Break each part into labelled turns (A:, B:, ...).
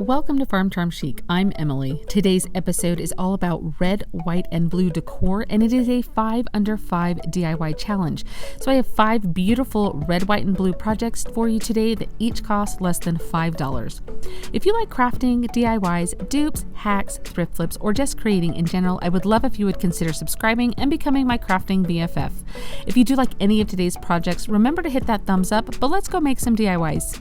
A: Welcome to Farm Charm Chic. I'm Emily. Today's episode is all about red, white, and blue decor, and it is a 5 under 5 DIY challenge. So I have 5 beautiful red, white, and blue projects for you today that each cost less than $5. If you like crafting, DIYs, dupes, hacks, thrift flips, or just creating in general, I would love if you would consider subscribing and becoming my crafting BFF. If you do like any of today's projects, remember to hit that thumbs up, but let's go make some DIYs.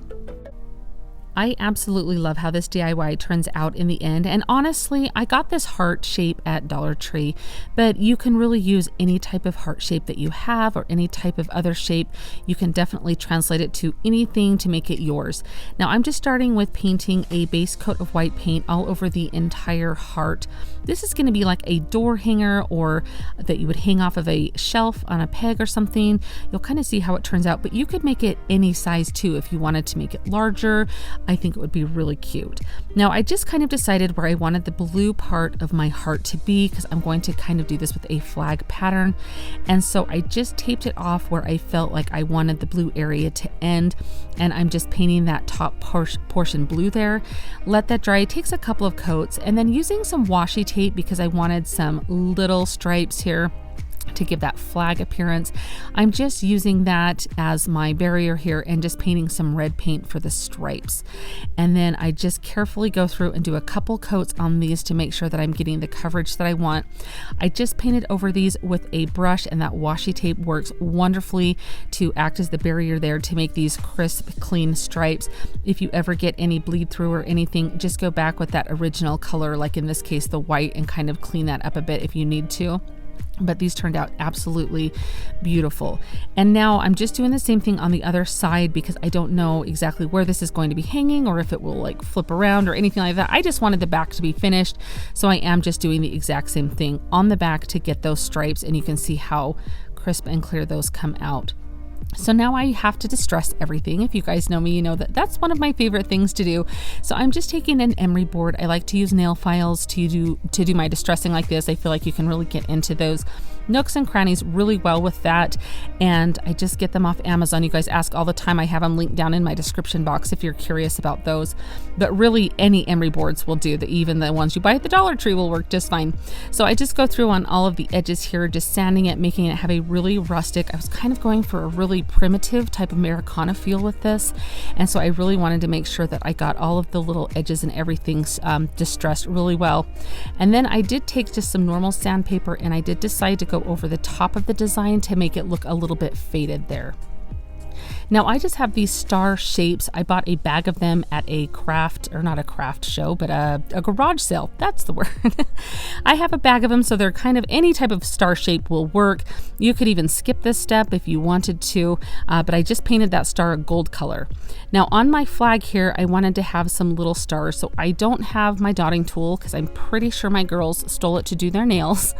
A: I absolutely love how this DIY turns out in the end, and honestly, I got this heart shape at Dollar Tree, but you can really use any type of heart shape that you have or any type of other shape. You can definitely translate it to anything to make it yours. Now I'm just starting with painting a base coat of white paint all over the entire heart. This is going to be like a door hanger or that you would hang off of a shelf on a peg or something. You'll kind of see how it turns out, but you could make it any size too if you wanted to make it larger. I think it would be really cute. Now I just kind of decided where I wanted the blue part of my heart to be because I'm going to kind of do this with a flag pattern. And so I just taped it off where I felt like I wanted the blue area to end. And I'm just painting that top portion blue there. Let that dry. It takes a couple of coats, and then using some washi tape because I wanted some little stripes here to give that flag appearance. I'm just using that as my barrier here and just painting some red paint for the stripes. And then I just carefully go through and do a couple coats on these to make sure that I'm getting the coverage that I want. I just painted over these with a brush, and that washi tape works wonderfully to act as the barrier there to make these crisp, clean stripes. If you ever get any bleed through or anything, just go back with that original color, like in this case the white, and kind of clean that up a bit if you need to. But these turned out absolutely beautiful. And now I'm just doing the same thing on the other side because I don't know exactly where this is going to be hanging or if it will like flip around or anything like that. I just wanted the back to be finished. So I am just doing the exact same thing on the back to get those stripes, and you can see how crisp and clear those come out. So now I have to distress everything. If you guys know me, you know that that's one of my favorite things to do. So I'm just taking an emery board. I like to use nail files to do my distressing like this. I feel like you can really get into those nooks and crannies really well with that, and I just get them off Amazon. You guys ask all the time. I have them linked down in my description box if you're curious about those, but really any emery boards will do. Even the ones you buy at the Dollar Tree will work just fine. So I just go through on all of the edges here, just sanding it, making it have a really rustic. I was kind of going for a really primitive type of Americana feel with this, and so I really wanted to make sure that I got all of the little edges and everything distressed really well. And then I did take just some normal sandpaper, and I did decide to go over the top of the design to make it look a little bit faded there. Now I just have these star shapes. I bought a bag of them at a craft, or not a craft show, but a garage sale. That's the word. I have a bag of them, so they're kind of any type of star shape will work. You could even skip this step if you wanted to, but I just painted that star a gold color. Now on my flag here, I wanted to have some little stars, so I don't have my dotting tool because I'm pretty sure my girls stole it to do their nails,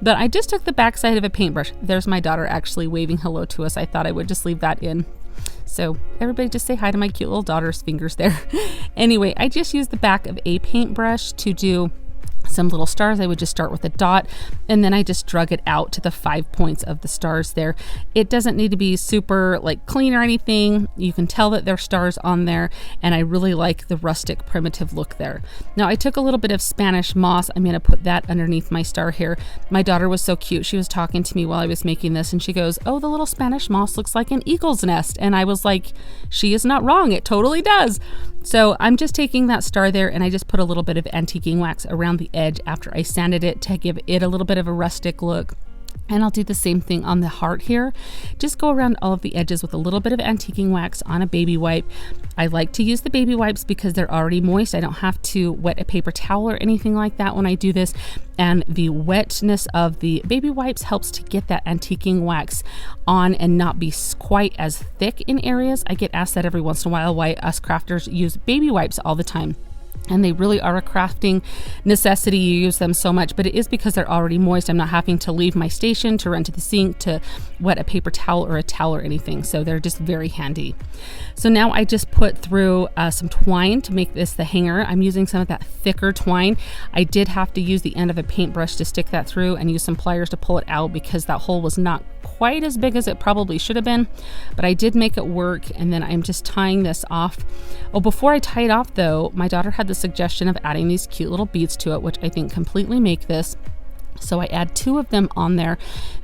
A: but I just took the backside of a paintbrush. There's my daughter actually waving hello to us. I thought I would just leave that in. So everybody just say hi to my cute little daughter's fingers there. Anyway, I just used the back of a paintbrush to do some little stars. I would just start with a dot, and then I just drug it out to the 5 points of the stars there. It doesn't need to be super like clean or anything. You can tell that there's stars on there, and I really like the rustic primitive look there. Now I took a little bit of Spanish moss. I'm going to put that underneath my star here. My daughter was so cute. She was talking to me while I was making this, and she goes, "Oh, the little Spanish moss looks like an eagle's nest." And I was like, she is not wrong. It totally does. So I'm just taking that star there, and I just put a little bit of antiquing wax around the edge after I sanded it to give it a little bit of a rustic look. And I'll do the same thing on the heart here. Just go around all of the edges with a little bit of antiquing wax on a baby wipe. I like to use the baby wipes because they're already moist. I don't have to wet a paper towel or anything like that when I do this. And the wetness of the baby wipes helps to get that antiquing wax on and not be quite as thick in areas. I get asked that every once in a while why us crafters use baby wipes all the time. And they really are a crafting necessity. You use them so much, but it is because they're already moist. I'm not having to leave my station to run to the sink to wet a paper towel or a towel or anything. So they're just very handy. So now I just put through some twine to make this the hanger. I'm using some of that thicker twine. I did have to use the end of a paintbrush to stick that through and use some pliers to pull it out because that hole was not quite as big as it probably should have been, but I did make it work. And then I'm just tying this off. Oh, before I tie it off though, my daughter had the the suggestion of adding these cute little beads to it, which I think completely make this. So I add 2 of them on there.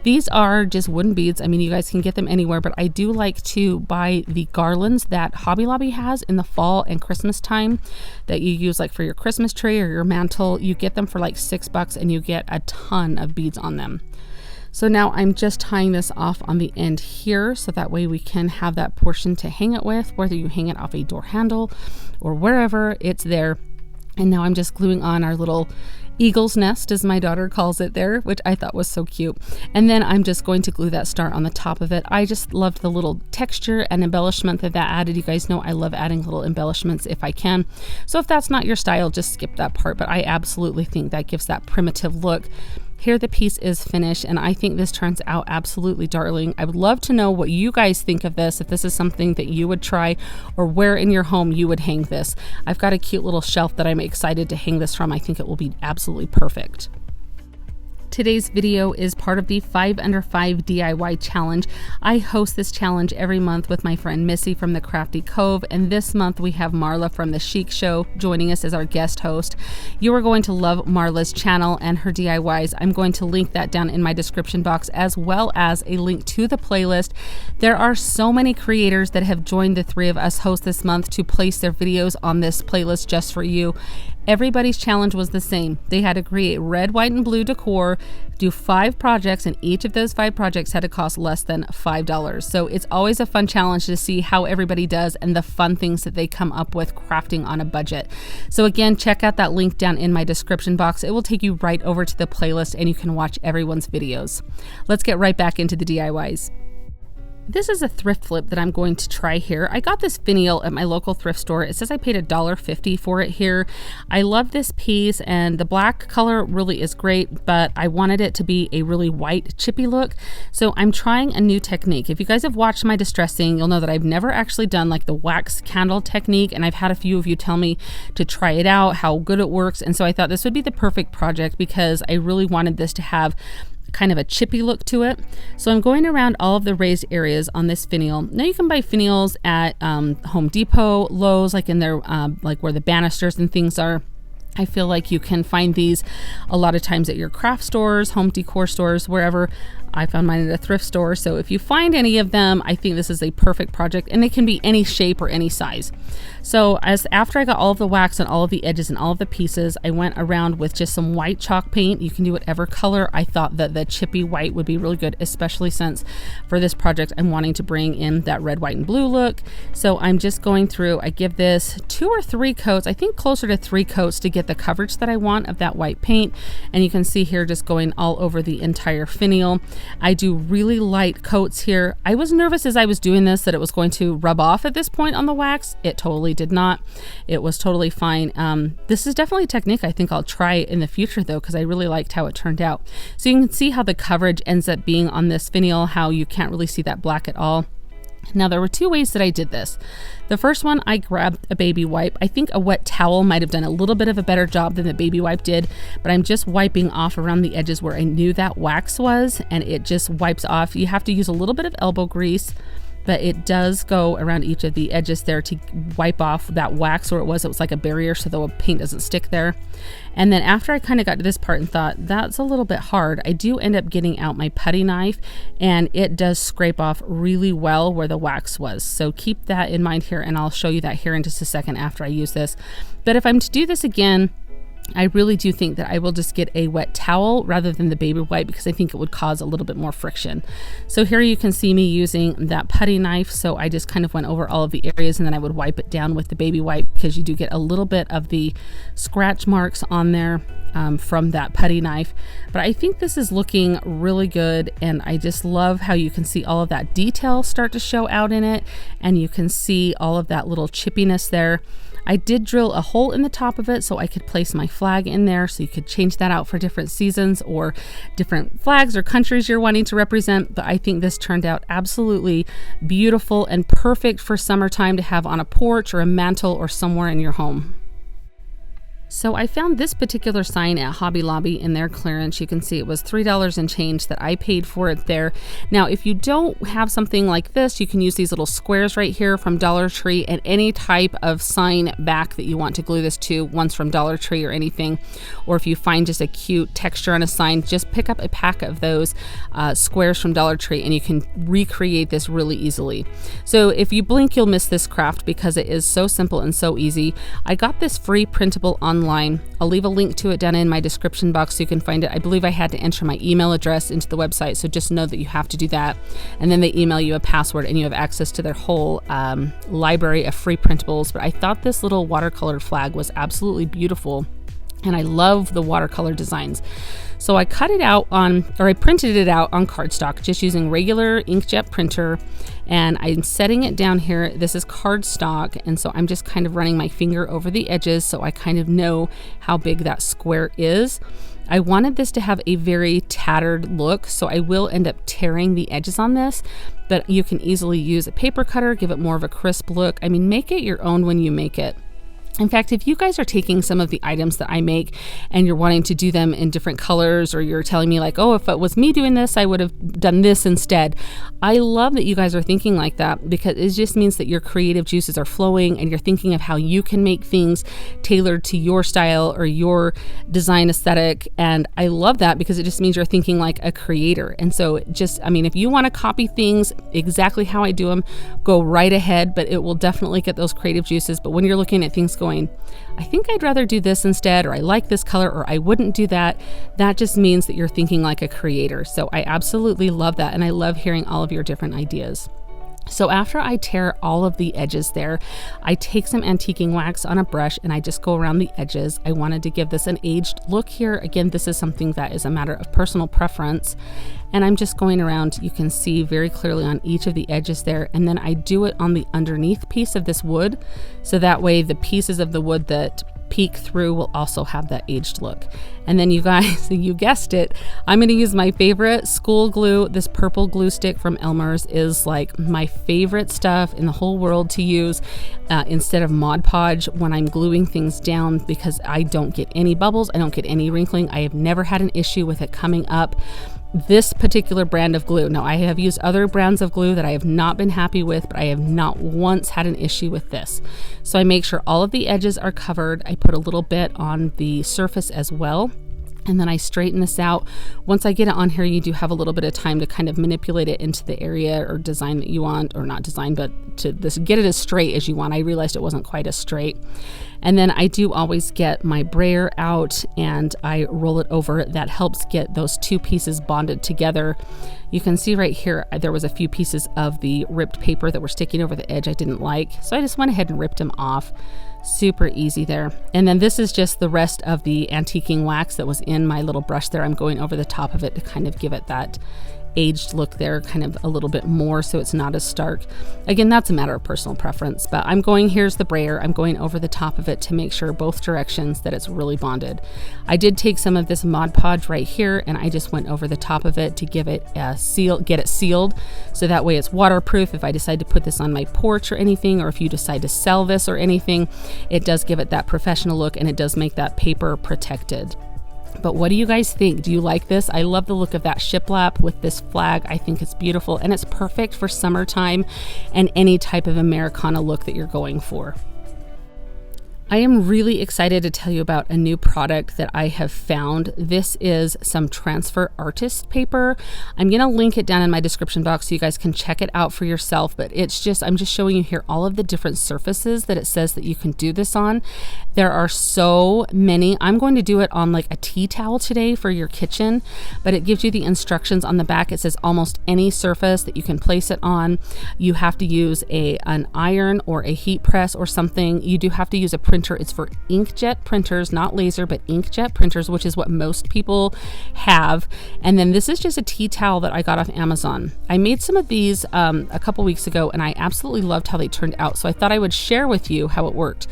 A: These are just wooden beads. I mean, you guys can get them anywhere, but I do like to buy the garlands that Hobby Lobby has in the fall and Christmas time that you use like for your Christmas tree or your mantle. You get them for like $6 and you get a ton of beads on them. So now I'm just tying this off on the end here, so that way we can have that portion to hang it with, whether you hang it off a door handle or wherever, it's there. And now I'm just gluing on our little eagle's nest, as my daughter calls it there, which I thought was so cute. And then I'm just going to glue that star on the top of it. I just loved the little texture and embellishment that added. You guys know I love adding little embellishments if I can. So if that's not your style, just skip that part. But I absolutely think that gives that primitive look. Here the piece is finished, and I think this turns out absolutely darling. I would love to know what you guys think of this, if this is something that you would try, or where in your home you would hang this. I've got a cute little shelf that I'm excited to hang this from. I think it will be absolutely perfect. Today's video is part of the 5 Under 5 DIY challenge. I host this challenge every month with my friend Missy from the Crafty Cove, and this month we have Marla from the Chic Show joining us as our guest host. You are going to love Marla's channel and her DIYs. I'm going to link that down in my description box, as well as a link to the playlist. There are so many creators that have joined the 3 of us host this month to place their videos on this playlist just for you. Everybody's challenge was the same. They had to create red, white, and blue decor, do 5 projects, and each of those 5 projects had to cost less than $5. So it's always a fun challenge to see how everybody does and the fun things that they come up with crafting on a budget. So again, check out that link down in my description box. It will take you right over to the playlist and you can watch everyone's videos. Let's get right back into the DIYs. This is a thrift flip that I'm going to try here. I got this finial at my local thrift store. It says I paid $1.50 for it here. I love this piece, and the black color really is great, but I wanted it to be a really white chippy look. So I'm trying a new technique. If you guys have watched my distressing, you'll know that I've never actually done like the wax candle technique, and I've had a few of you tell me to try it out, how good it works. And so I thought this would be the perfect project because I really wanted this to have kind of a chippy look to it. So I'm going around all of the raised areas on this finial. Now you can buy finials at Home Depot, Lowe's, like in their like where the banisters and things are. I feel like you can find these a lot of times at your craft stores, home decor stores, wherever. I found mine at a thrift store. So if you find any of them, I think this is a perfect project, and they can be any shape or any size. So after I got all of the wax on all of the edges and all of the pieces, I went around with just some white chalk paint. You can do whatever color. I thought that the chippy white would be really good, especially since for this project, I'm wanting to bring in that red, white, and blue look. So I'm just going through, I give this 2 or 3 coats, I think closer to 3 coats to get the coverage that I want of that white paint. And you can see here just going all over the entire finial. I do really light coats here. I was nervous as I was doing this that it was going to rub off at this point on the wax. It totally did not. It was totally fine. This is definitely a technique I think I'll try in the future though, because I really liked how it turned out. So you can see how the coverage ends up being on this finial, how you can't really see that black at all. Now there were 2 ways that I did this. The first one, I grabbed a baby wipe. I think a wet towel might have done a little bit of a better job than the baby wipe did, but I'm just wiping off around the edges where I knew that wax was, and it just wipes off. You have to use a little bit of elbow grease, but it does go around each of the edges there to wipe off that wax, or it was like a barrier so the paint doesn't stick there. And then after I kind of got to this part and thought that's a little bit hard, I do end up getting out my putty knife, and it does scrape off really well where the wax was. So keep that in mind here, and I'll show you that here in just a second after I use this. But if I'm to do this again, I really do think that I will just get a wet towel rather than the baby wipe, because I think it would cause a little bit more friction. So here you can see me using that putty knife. So I just kind of went over all of the areas, and then I would wipe it down with the baby wipe, because you do get a little bit of the scratch marks on there from that putty knife. But I think this is looking really good, and I just love how you can see all of that detail start to show out in it, and you can see all of that little chippiness there. I did drill a hole in the top of it so I could place my flag in there, so you could change that out for different seasons or different flags or countries you're wanting to represent. But I think this turned out absolutely beautiful and perfect for summertime to have on a porch or a mantle or somewhere in your home. So I found this particular sign at Hobby Lobby in their clearance. You can see it was $3 and change that I paid for it there. Now, if you don't have something like this, you can use these little squares right here from Dollar Tree and any type of sign back that you want to glue this to, one's from Dollar Tree or anything. Or if you find just a cute texture on a sign, just pick up a pack of those squares from Dollar Tree and you can recreate this really easily. So if you blink, you'll miss this craft because it is so simple and so easy. I got this free printable online. I'll leave a link to it down in my description box so you can find it. I believe I had to enter my email address into the website, so just know that you have to do that. And then they email you a password and you have access to their whole library of free printables. But I thought this little watercolor flag was absolutely beautiful. And I love the watercolor designs. So I cut it out I printed it out on cardstock, just using regular inkjet printer. And I'm setting it down here. This is cardstock. And so I'm just kind of running my finger over the edges so I kind of know how big that square is. I wanted this to have a very tattered look, so I will end up tearing the edges on this, but you can easily use a paper cutter, give it more of a crisp look. I mean, make it your own when you make it. In fact, if you guys are taking some of the items that I make and you're wanting to do them in different colors, or you're telling me like, oh, if it was me doing this, I would have done this instead. I love that you guys are thinking like that, because it just means that your creative juices are flowing and you're thinking of how you can make things tailored to your style or your design aesthetic. And I love that because it just means you're thinking like a creator. And so if you want to copy things exactly how I do them, go right ahead, but it will definitely get those creative juices. But when you're looking at things going, I think I'd rather do this instead, or I like this color, or I wouldn't do that, that just means that you're thinking like a creator. So I absolutely love that, and I love hearing all of your different ideas. So after I tear all of the edges there, I take some antiquing wax on a brush and I just go around the edges. I wanted to give this an aged look here. Again, this is something that is a matter of personal preference. And I'm just going around, you can see very clearly on each of the edges there. And then I do it on the underneath piece of this wood. So that way the pieces of the wood that peek through will also have that aged look. And then you guys, you guessed it, I'm going to use my favorite school glue. This purple glue stick from Elmer's is like my favorite stuff in the whole world to use instead of Mod Podge when I'm gluing things down, because I don't get any bubbles, I don't get any wrinkling. I have never had an issue with it coming up. This particular brand of glue. Now, I have used other brands of glue that I have not been happy with, but I have not once had an issue with this. So I make sure all of the edges are covered. I put a little bit on the surface as well. And then I straighten this out. Once I get it on here, you do have a little bit of time to kind of manipulate it into the area or design that you want, or not design, but to get it as straight as you want. I realized it wasn't quite as straight. And then I do always get my brayer out and I roll it over. That helps get those two pieces bonded together. You can see right here, there was a few pieces of the ripped paper that were sticking over the edge I didn't like. So I just went ahead and ripped them off. Super easy there. And then this is just the rest of the antiquing wax that was in my little brush there. I'm going over the top of it to kind of give it that aged look there, kind of a little bit more so it's not as stark. Again, that's a matter of personal preference, but here's the brayer, I'm going over the top of it to make sure both directions that it's really bonded. I did take some of this Mod Podge right here and I just went over the top of it to give it a seal, get it sealed, so that way it's waterproof. If I decide to put this on my porch or anything, or if you decide to sell this or anything, it does give it that professional look and it does make that paper protected. But what do you guys think? Do you like this? I love the look of that shiplap with this flag. I think it's beautiful and it's perfect for summertime and any type of Americana look that you're going for. I am really excited to tell you about a new product that I have found. This is some transfer artist paper. I'm going to link it down in my description box so you guys can check it out for yourself, but I'm just showing you here all of the different surfaces that it says that you can do this on. There are so many. I'm going to do it on like a tea towel today for your kitchen, but it gives you the instructions on the back. It says almost any surface that you can place it on. You have to use an iron or a heat press or something. You do have to use a printer. It's for inkjet printers, not laser, but inkjet printers, which is what most people have. And then this is just a tea towel that I got off Amazon. I made some of these a couple weeks ago and I absolutely loved how they turned out. So I thought I would share with you how it worked.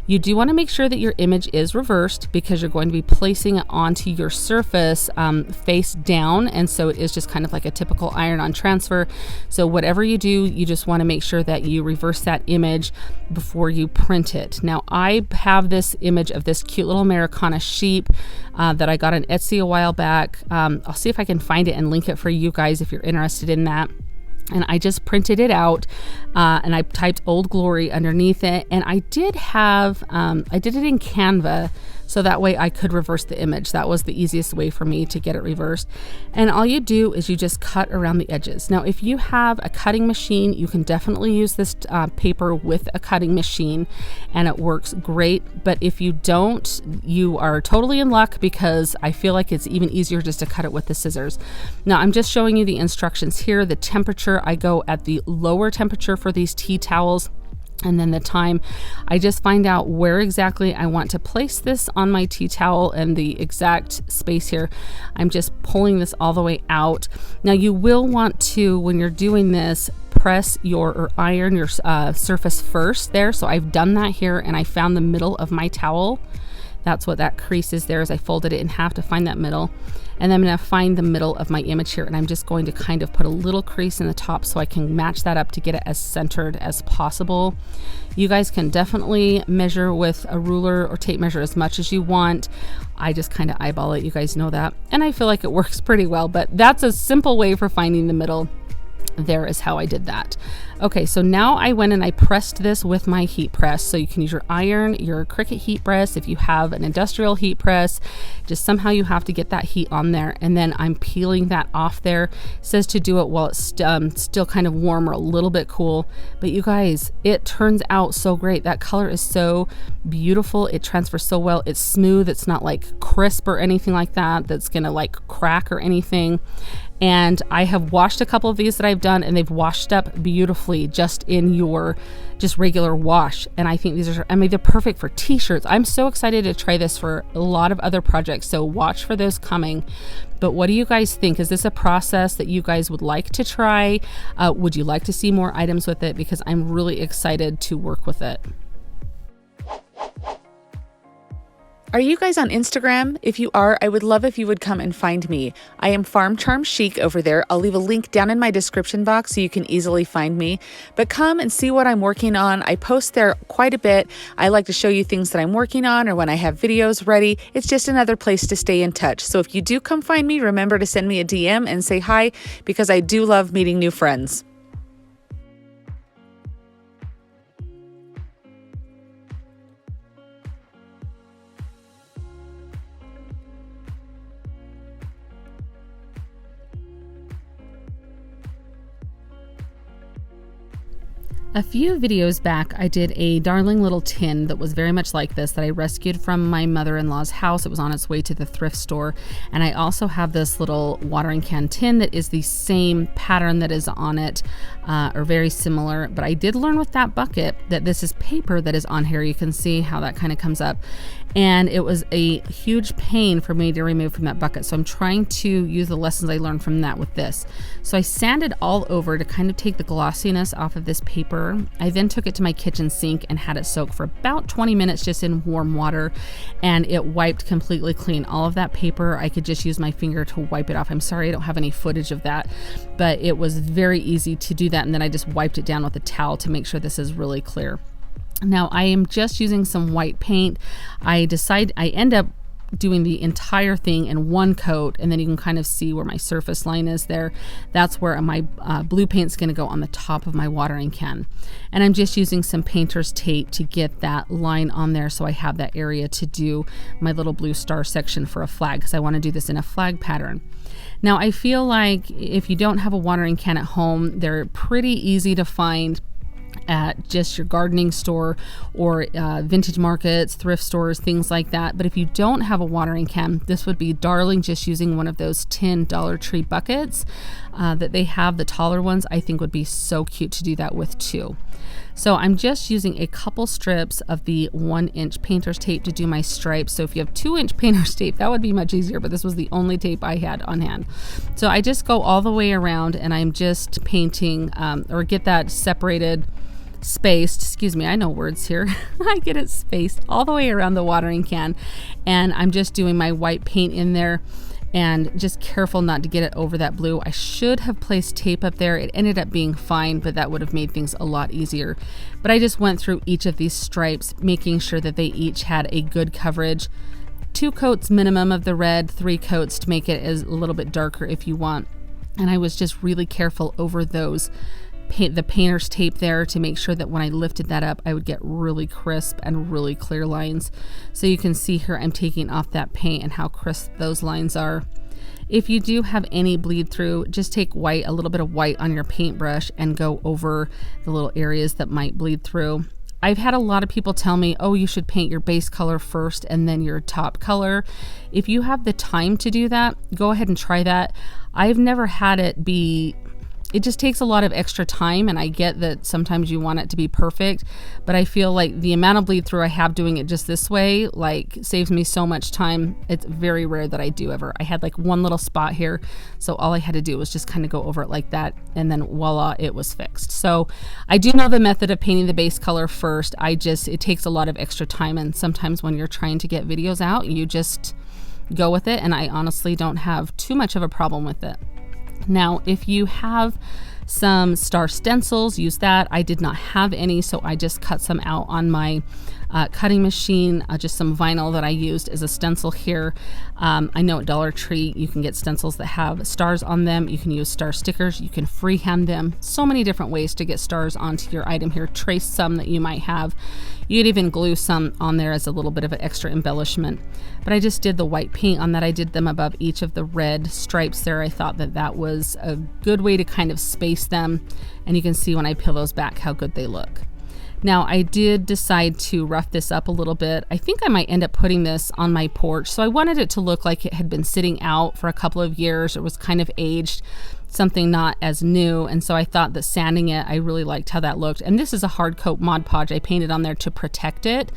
A: You do want to make sure that your image is reversed because you're going to be placing it onto your surface face down, and so it is just kind of like a typical iron-on transfer. So whatever you do, you just want to make sure that you reverse that image before you print it. Now I have this image of this cute little Americana sheep that I got on Etsy a while back. I'll see if I can find it and link it for you guys if you're interested in that. And I just printed it out and I typed Old Glory underneath it. And I did have, I did it in Canva so that way I could reverse the image. That was the easiest way for me to get it reversed. And all you do is you just cut around the edges. Now, if you have a cutting machine, you can definitely use this paper with a cutting machine and it works great. But if you don't, you are totally in luck because I feel like it's even easier just to cut it with the scissors. Now, I'm just showing you the instructions here. The temperature, I go at the lower temperature for these tea towels. And then the time, I just find out where exactly I want to place this on my tea towel and the exact space here. I'm just pulling this all the way out. Now you will want to, when you're doing this, press or iron your surface first there. So I've done that here and I found the middle of my towel. That's what that crease is there as I folded it in half to find that middle. And then I'm going to find the middle of my image here and I'm just going to kind of put a little crease in the top so I can match that up to get it as centered as possible. You guys can definitely measure with a ruler or tape measure as much as you want. I just kind of eyeball it, you guys know that. And I feel like it works pretty well, but that's a simple way for finding the middle. There is how I did that. Okay, so now I went and I pressed this with my heat press. So you can use your iron, your Cricut heat press. If you have an industrial heat press, just somehow you have to get that heat on there. And then I'm peeling that off there. It says to do it while it's still kind of warm or a little bit cool. But you guys, it turns out so great. That color is so beautiful. It transfers so well. It's smooth. It's not like crisp or anything like that. That's gonna like crack or anything. And I have washed a couple of these that I've done and they've washed up beautifully just in your regular wash. And I think these are, I mean, they're perfect for t-shirts. I'm so excited to try this for a lot of other projects. So watch for those coming. But what do you guys think? Is this a process that you guys would like to try? Would you like to see more items with it? Because I'm really excited to work with it.
B: Are you guys on Instagram? If you are, I would love if you would come and find me. I am Farm Charm Chic over there. I'll leave a link down in my description box so you can easily find me. But come and see what I'm working on. I post there quite a bit. I like to show you things that I'm working on or when I have videos ready. It's just another place to stay in touch. So if you do come find me, remember to send me a DM and say hi because I do love meeting new friends.
A: A few videos back, I did a darling little tin that was very much like this that I rescued from my mother-in-law's house. It was on its way to the thrift store. And I also have this little watering can tin that is the same pattern that is on it, or very similar. But I did learn with that bucket that this is paper that is on here. You can see how that kind of comes up. And it was a huge pain for me to remove from that bucket. So I'm trying to use the lessons I learned from that with this. So I sanded all over to kind of take the glossiness off of this paper. I then took it to my kitchen sink and had it soak for about 20 minutes just in warm water, and it wiped completely clean. All of that paper, I could just use my finger to wipe it off. I'm sorry I don't have any footage of that, but it was very easy to do that. And then I just wiped it down with a towel to make sure this is really clear. Now I am just using some white paint. I end up doing the entire thing in one coat, and then you can kind of see where my surface line is there. That's where my blue paint's going to go on the top of my watering can. And I'm just using some painter's tape to get that line on there so I have that area to do my little blue star section for a flag, because I want to do this in a flag pattern. Now I feel like if you don't have a watering can at home, they're pretty easy to find at just your gardening store or vintage markets, thrift stores, things like that. But if you don't have a watering can, this would be darling just using one of those tin Dollar Tree buckets that they have. The taller ones I think would be so cute to do that with too. So I'm just using a couple strips of the 1-inch painter's tape to do my stripes. So if you have 2-inch painter's tape, that would be much easier, but this was the only tape I had on hand. So I just go all the way around and I'm just painting or get that separated spaced, excuse me, I know words here. I get it spaced all the way around the watering can. And I'm just doing my white paint in there and just careful not to get it over that blue. I should have placed tape up there. It ended up being fine, but that would have made things a lot easier. But I just went through each of these stripes, making sure that they each had a good coverage. 2 coats minimum of the red, 3 coats to make it as a little bit darker if you want. And I was just really careful over those the painter's tape there to make sure that when I lifted that up, I would get really crisp and really clear lines. So you can see here I'm taking off that paint and how crisp those lines are. If you do have any bleed through, just take white, a little bit of white on your paintbrush and go over the little areas that might bleed through. I've had a lot of people tell me, oh, you should paint your base color first and then your top color. If you have the time to do that, go ahead and try that. I've never had it just takes a lot of extra time, and I get that sometimes you want it to be perfect, but I feel like the amount of bleed through I have doing it just this way saves me so much time. It's very rare that I do ever. I had one little spot here, so all I had to do was just kind of go over it like that, and then voila, it was fixed. So I do know the method of painting the base color first. It takes a lot of extra time, and sometimes when you're trying to get videos out, you just go with it, and I honestly don't have too much of a problem with it. Now, if you have some star stencils, use that. I did not have any, so I just cut some out on my cutting machine, just some vinyl that I used as a stencil here. I know at Dollar Tree you can get stencils that have stars on them. You can use star stickers. You can freehand them. So many different ways to get stars onto your item here. Trace some that you might have. You could even glue some on there as a little bit of an extra embellishment. But I just did the white paint on that. I did them above each of the red stripes there. I thought that that was a good way to kind of space them. And you can see when I peel those back how good they look. Now, I did decide to rough this up a little bit. I think I might end up putting this on my porch. So I wanted it to look like it had been sitting out for a couple of years. It was kind of aged, something not as new. And so I thought that sanding it, I really liked how that looked. And this is a hard coat Mod Podge I painted on there to protect it.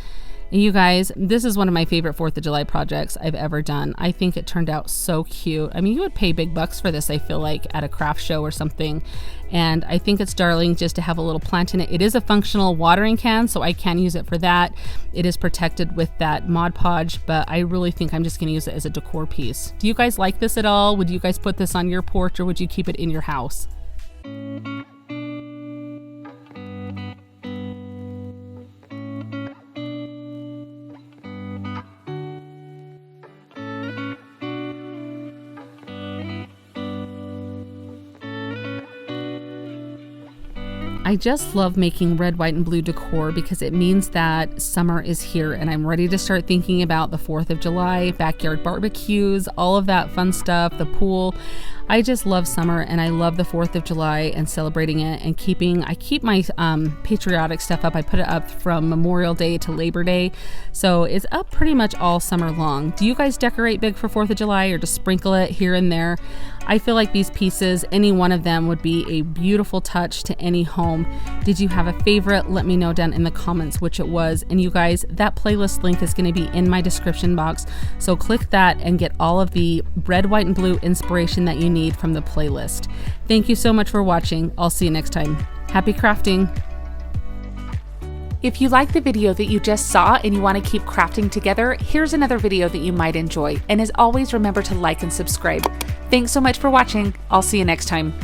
A: And you guys, this is one of my favorite 4th of July projects I've ever done. I think it turned out so cute. I mean, you would pay big bucks for this, I feel like, at a craft show or something. And I think it's darling just to have a little plant in it. It is a functional watering can, so I can use it for that. It is protected with that Mod Podge, but I really think I'm just going to use it as a decor piece. Do you guys like this at all? Would you guys put this on your porch, or would you keep it in your house? I just love making red, white, and blue decor because it means that summer is here and I'm ready to start thinking about the 4th of July, backyard barbecues, all of that fun stuff, the pool. I just love summer and I love the 4th of July and celebrating it and I keep my patriotic stuff up. I put it up from Memorial Day to Labor Day. So it's up pretty much all summer long. Do you guys decorate big for 4th of July or just sprinkle it here and there? I feel like these pieces, any one of them would be a beautiful touch to any home. Did you have a favorite? Let me know down in the comments which it was. And you guys, that playlist link is going to be in my description box. So click that and get all of the red, white, and blue inspiration that you need from the playlist. Thank you so much for watching. I'll see you next time. Happy crafting.
B: If you like the video that you just saw and you want to keep crafting together, here's another video that you might enjoy. And as always, remember to like and subscribe. Thanks so much for watching. I'll see you next time.